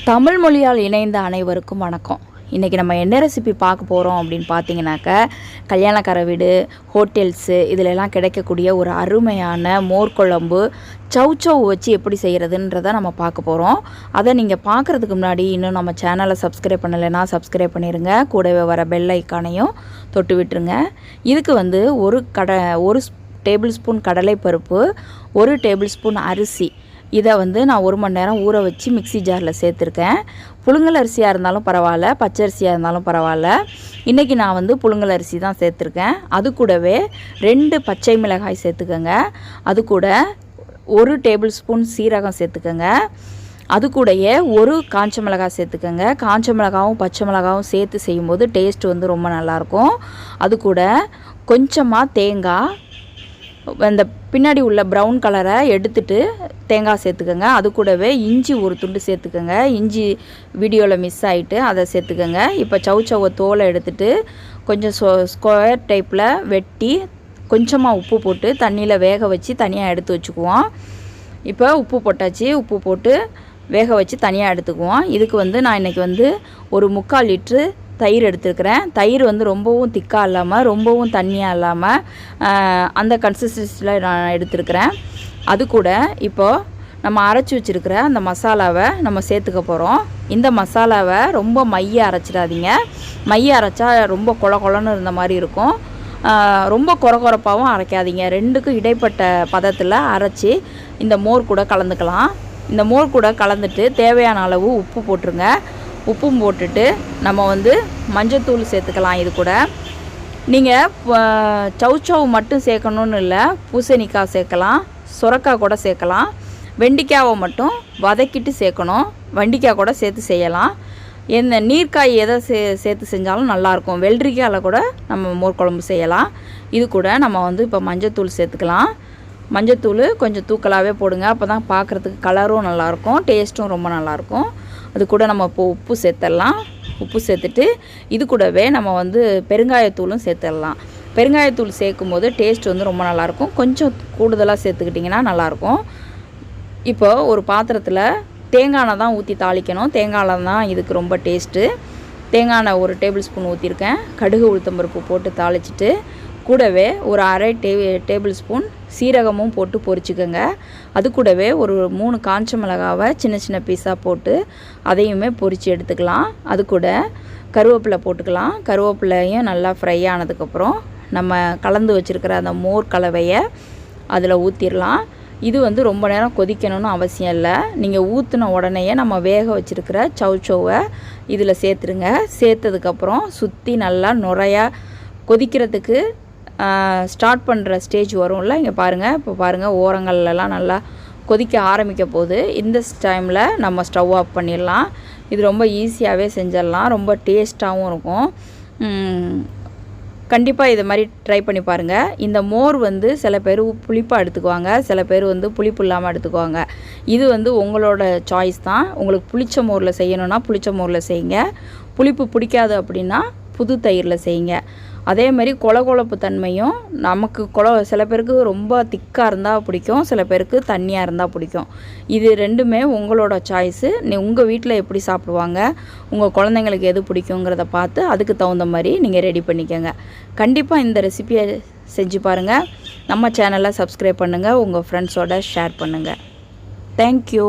தமிழ் மொழியால் இணைந்த அனைவருக்கும் வணக்கம். இன்றைக்கி நம்ம என்ன ரெசிபி பார்க்க போகிறோம் அப்படின்னு பார்த்தீங்கன்னாக்கா, கல்யாணக்கார வீடு, ஹோட்டல்ஸு இதிலெல்லாம் கிடைக்கக்கூடிய ஒரு அருமையான மோர் குழம்பு சௌச்சௌ வச்சு எப்படி செய்கிறதுன்றதை நம்ம பார்க்க போகிறோம். அதை நீங்கள் பார்க்குறதுக்கு முன்னாடி இன்னும் நம்ம சேனலை சப்ஸ்கிரைப் பண்ணலைன்னா சப்ஸ்கிரைப் பண்ணிடுங்க. கூடவே வர பெல் ஐக்கானையும் தொட்டு விட்டுருங்க. இதுக்கு ஒரு டேபிள் ஸ்பூன் கடலைப்பருப்பு, 1 டேபிள் ஸ்பூன் அரிசி, இதை நான் 1 மணி நேரம் ஊற வச்சு மிக்ஸி ஜாரில் சேர்த்துருக்கேன். புழுங்கல் அரிசியாக இருந்தாலும் பரவாயில்ல, பச்சரிசியாக இருந்தாலும் பரவாயில்ல. இன்றைக்கி நான் புழுங்கல் அரிசி தான் சேர்த்துருக்கேன். அது கூடவே 2 பச்சை மிளகாய் சேர்த்துக்கோங்க. அது கூட 1 டேபிள் ஸ்பூன் சீரகம் சேர்த்துக்கோங்க. அது கூடயே 1 காஞ்ச மிளகாய் சேர்த்துக்கோங்க. காஞ்ச மிளகாவும் பச்சை மிளகாவும் சேர்த்து செய்யும்போது டேஸ்ட் ரொம்ப நல்லாயிருக்கும். அது கூட கொஞ்சமாக தேங்காய், அந்த பின்னாடி உள்ள ப்ரௌன் கலரை எடுத்துட்டு தேங்காய் சேர்த்துக்கோங்க. அது கூடவே இஞ்சி 1 துண்டு சேர்த்துக்கோங்க. இஞ்சி வீடியோவில் மிஸ் ஆகிட்டு அதை சேர்த்துக்கோங்க. இப்போ சௌச்சௌவை தோலை எடுத்துட்டு கொஞ்சம் ஸ்கொயர் டைப்பில் வெட்டி கொஞ்சமாக உப்பு போட்டு தண்ணியில் வேக வச்சு தனியாக எடுத்து வச்சுக்குவோம். இப்போ உப்பு போட்டாச்சு. உப்பு போட்டு வேக வச்சு தனியாக எடுத்துக்குவோம். இதுக்கு நான் இன்றைக்கி ஒரு 3/4 லிட்ரு தயிர் எடுத்துருக்கிறேன். தயிர் ரொம்பவும் திக்காக இல்லாமல் ரொம்பவும் தண்ணியாக இல்லாமல் அந்த கன்சிஸ்டன்சியில் நான் எடுத்துருக்கிறேன். அது கூட இப்போது நம்ம அரைச்சி வச்சுருக்கிற அந்த மசாலாவை நம்ம சேர்த்துக்க போகிறோம். இந்த மசாலாவை ரொம்ப மைய அரைச்சிடாதீங்க. மைய அரைச்சா ரொம்ப கொலன்னு இருந்த மாதிரி இருக்கும். ரொம்ப கொரப்பாகவும் அரைக்காதீங்க. 2க்கும் இடைப்பட்ட பதத்தில் அரைச்சி இந்த மோர் கூட கலந்துக்கலாம். இந்த மோர் கூட கலந்துட்டு தேவையான அளவு உப்பு போட்டுருங்க. உப்பும் போட்டுட்டு நம்ம மஞ்சத்தூள் சேர்த்துக்கலாம். இது கூட நீங்கள் சௌச்சௌ மட்டும் சேர்க்கணுன்னு இல்லை, பூசணிக்காய் சேர்க்கலாம், சுரக்காய் கூட சேர்க்கலாம். வெண்டிக்காவை மட்டும் வதக்கிட்டு சேர்க்கணும். வெண்டிக்காய் கூட சேர்த்து செய்யலாம். எந்த நீர்க்காய் எதை சேர்த்து செஞ்சாலும் நல்லாயிருக்கும். வெள்ளரிக்காயில் கூட நம்ம மோர் குழம்பு செய்யலாம். இது கூட நம்ம இப்போ மஞ்சத்தூள் சேர்த்துக்கலாம். மஞ்சத்தூள் கொஞ்சம் தூக்கலாகவே போடுங்க. அப்போ தான் பார்க்குறதுக்கு கலரும் நல்லாயிருக்கும், டேஸ்ட்டும் ரொம்ப நல்லாயிருக்கும். அது கூட நம்ம இப்போ உப்பு சேர்த்துடலாம். உப்பு சேர்த்துட்டு இது கூடவே நம்ம பெருங்காயத்தூளும் சேர்த்துடலாம். பெருங்காயத்தூள் சேர்க்கும்போது டேஸ்ட் ரொம்ப நல்லாயிருக்கும். கொஞ்சம் கூடுதலாக சேர்த்துக்கிட்டிங்கன்னா நல்லாயிருக்கும். இப்போது ஒரு பாத்திரத்தில் தேங்காய் எண்ணெய் தான் ஊற்றி தாளிக்கணும். தேங்காய் எண்ணெய் தான் இதுக்கு ரொம்ப டேஸ்ட்டு. தேங்காய் எண்ணெய் 1 டேபிள் ஸ்பூன் ஊற்றிருக்கேன். கடுகு உளுத்தம்பருப்பு போட்டு தாளிச்சிட்டு கூடவே ஒரு 1/2 டேபிள் ஸ்பூன் சீரகமும் போட்டு பொரிச்சுக்கோங்க. அது கூடவே ஒரு 3 காஞ்ச மிளகாவை சின்ன சின்ன பீஸாக போட்டு அதையுமே பொரித்து எடுத்துக்கலாம். அது கூட கருவேப்பிலை போட்டுக்கலாம். கருவேப்பிலையும் நல்லா ஃப்ரை ஆனதுக்கப்புறம் நம்ம கலந்து வச்சுருக்கிற அந்த மோர் கலவையை அதில் ஊற்றிடலாம். இது ரொம்ப நேரம் கொதிக்கணும்னு அவசியம் இல்லை. நீங்கள் ஊற்றின உடனேயே நம்ம வேக வச்சுருக்கிற சௌச்சௌவை இதில் சேர்த்துருங்க. சேர்த்ததுக்கப்புறம் சுற்றி நல்லா நுரையா கொதிக்கிறதுக்கு ஸ்டார்ட் பண்ணுற ஸ்டேஜ் வரும்ல, இங்கே பாருங்கள். இப்போ பாருங்கள், ஓரங்கள்லாம் நல்லா கொதிக்க ஆரம்பிக்க போகுது. இந்த டைமில் நம்ம ஸ்டவ் ஆஃப் பண்ணிடலாம். இது ரொம்ப ஈஸியாகவே செஞ்சிடலாம். ரொம்ப டேஸ்ட்டாகவும் இருக்கும். கண்டிப்பாக இதை மாதிரி ட்ரை பண்ணி பாருங்கள். இந்த மோர் சில பேர் புளிப்பாக எடுத்துக்குவாங்க, சில பேர் புளிப்பு இல்லாமல் எடுத்துக்குவாங்க. இது உங்களோட சாய்ஸ் தான். உங்களுக்கு புளிச்ச மோரில் செய்யணுன்னா புளிச்ச மோரில் செய்யுங்க. புளிப்பு பிடிக்காது அப்படின்னா புது தயிரில் செய்யுங்க. அதே மாதிரி கொழப்பு தன்மையும் நமக்கு சில பேருக்கு ரொம்ப திக்காக இருந்தால் பிடிக்கும், சில பேருக்கு தண்ணியாக இருந்தால் பிடிக்கும். இது ரெண்டுமே உங்களோட சாய்ஸு. உங்கள் வீட்டில் எப்படி சாப்பிடுவாங்க, உங்கள் குழந்தைங்களுக்கு எது பிடிக்குங்கிறத பார்த்து அதுக்கு தகுந்த மாதிரி நீங்கள் ரெடி பண்ணிக்கோங்க. கண்டிப்பாக இந்த ரெசிபியை செஞ்சு பாருங்கள். நம்ம சேனலை சப்ஸ்கிரைப் பண்ணுங்கள், உங்கள் ஃப்ரெண்ட்ஸோட ஷேர் பண்ணுங்கள். தேங்க்யூ.